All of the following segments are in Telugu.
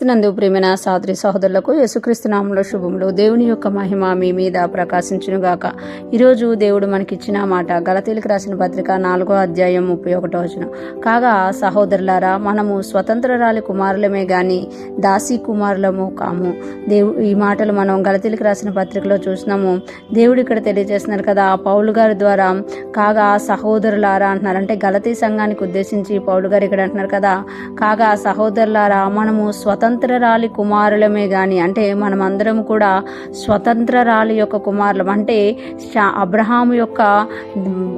క్రీస్తునందు ప్రియమైన సహోదరి సహోదరులకు యేసుక్రీస్తు నామములో శుభములు. దేవుని యొక్క మహిమ మీ మీద ప్రకాశించునుగాక. ఈరోజు దేవుడు మనకిచ్చిన మాట గలతీయులకు రాసిన పత్రిక 4వ అధ్యాయం 31వ వచనం. కాగా సహోదరులారా, మనము స్వతంత్రరాలి కుమారులమే గాని దాసీ కుమారులము కాము. ఈ మాటలు మనం గలతీయులకు రాసిన పత్రికలో చూసినాము. దేవుడు ఇక్కడ తెలియజేస్తున్నారు కదా, పౌలు గారి ద్వారా కాగా సహోదరులారా అంటున్నారు. అంటే గలతీ సంఘానికి ఉద్దేశించి పౌలు గారు ఇక్కడ అంటున్నారు కదా, కాగా సహోదరులారా, మనము స్వతంత్రరాలి కుమారులమే గాని, అంటే మనమందరం కూడా స్వతంత్రరాలి యొక్క కుమారులం. అంటే అబ్రహాము యొక్క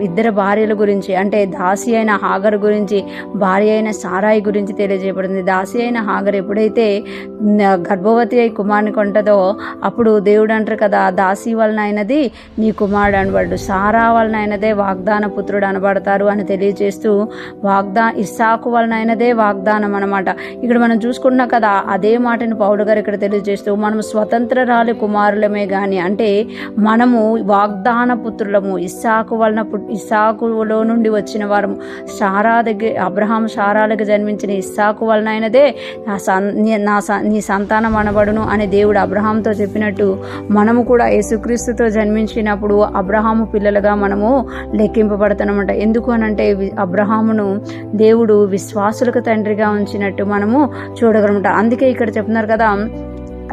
ఇద్దరు భార్యల గురించి, అంటే దాసి అయిన హాగరు గురించి, భార్య అయిన సారాయి గురించి తెలియజేయబడింది. దాసి అయిన హాగరు ఎప్పుడైతే గర్భవతి అయి కుమారుని కొంటదో అప్పుడు దేవుడు అంటారు కదా, దాసి వలన అయినది నీ కుమారుడు అనబడ్డు, సారా వలన అయినదే వాగ్దాన పుత్రుడు అనబడతారు అని తెలియజేస్తూ ఇస్సాకు వలన అయినదే వాగ్దానం అనమాట. ఇక్కడ మనం చూసుకున్నాం కదా, అదే మాటని పౌలు గారు ఇక్కడ తెలియజేస్తూ మనము స్వతంత్రరాలి కుమారులమే గాని, అంటే మనము వాగ్దాన పుత్రులము, ఇస్సాకులో నుండి వచ్చిన వారము, అబ్రహాం సారాలకు జన్మించిన ఇస్సాకు వలన అయినదే నీ సంతానం అనబడును అని దేవుడు అబ్రహాంతో చెప్పినట్టు మనము కూడా యేసుక్రీస్తుతో జన్మించినప్పుడు అబ్రహాము పిల్లలుగా మనము లెక్కింపబడతామన్నమాట. ఎందుకు అనంటే అబ్రహామును దేవుడు విశ్వాసులకు తండ్రిగా ఉంచినట్టు మనము చూడగలమట. అందుకే ఇక్కడ చెప్తున్నారు కదా,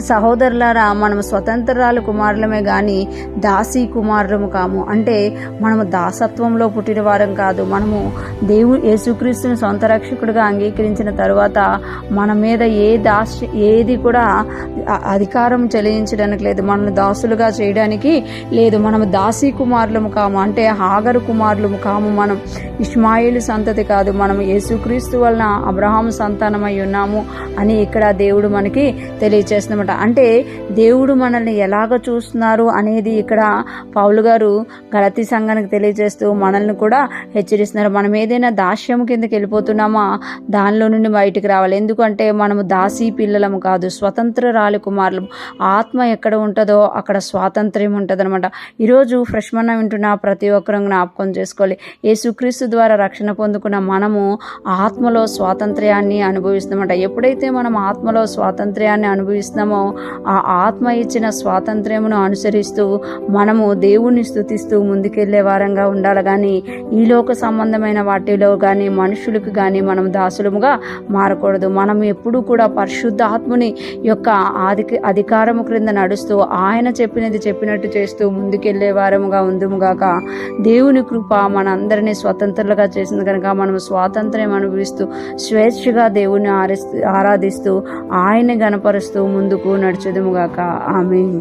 సహోదరులారా, మనము స్వతంత్రాలు కుమారులమే గాని దాసీ కుమారులము కాము. అంటే మనము దాసత్వంలో పుట్టిన వారం కాదు. మనము యేసుక్రీస్తుని సొంత రక్షకుడిగా అంగీకరించిన తరువాత మన మీద ఏది కూడా అధికారం చెల్లించడానికి లేదు, మనల్ని దాసులుగా చేయడానికి లేదు. మనము దాసీ కుమారులము కాము, అంటే హాగరు కుమారులము కాము. మనం ఇష్మాయిలు సంతతి కాదు, మనం యేసుక్రీస్తు వలన అబ్రహాము సంతానమై ఉన్నాము అని ఇక్కడ దేవుడు మనకి తెలియజేస్తున్నాం. అంటే దేవుడు మనల్ని ఎలాగ చూస్తున్నారు అనేది ఇక్కడ పౌలు గారు గలతీ సంఘానికి తెలియజేస్తూ మనల్ని కూడా హెచ్చరిస్తున్నారు. మనం ఏదైనా దాస్యం కిందకి వెళ్ళిపోతున్నామా దానిలో నుండి బయటికి రావాలి. ఎందుకంటే మనము దాసీ పిల్లలము కాదు, స్వతంత్రరాలి కుమారులము. ఆత్మ ఎక్కడ ఉంటుందో అక్కడ స్వాతంత్ర్యం ఉంటుంది అనమాట. ఈరోజు ఫ్రెష్మన్న వింటున్న ప్రతి ఒక్కరూ జ్ఞాపకం చేసుకోవాలి, యేసుక్రీస్తు ద్వారా రక్షణ పొందుకున్న మనము ఆత్మలో స్వాతంత్ర్యాన్ని అనుభవిస్తామట. ఎప్పుడైతే మనం ఆత్మలో స్వాతంత్ర్యాన్ని అనుభవిస్తున్నామో ఆ ఆత్మ ఇచ్చిన స్వాతంత్ర్యమును అనుసరిస్తూ మనము దేవుణ్ణి స్తుతిస్తూ ముందుకెళ్లే వారంగా ఉండాలి. కానీ ఈ లోక సంబంధమైన వాటిలో కానీ మనుషులకు కానీ మనం దాసులముగా మారకూడదు. మనం ఎప్పుడూ కూడా పరిశుద్ధాత్ముని యొక్క అధికారము క్రింద నడుస్తూ ఆయన చెప్పినట్టు చేస్తూ ముందుకెళ్లే వారముగా ఉందుముగాక. దేవుని కృప మనందరినీ స్వతంత్రులుగా చేసింది కనుక మనం స్వాతంత్ర్యం అనుభవిస్తూ స్వేచ్ఛగా దేవుని ఆరాధిస్తూ ఆయన్ని గణపరుస్తూ ముందుకు నడుచుదుముగాక. ఆమేన్.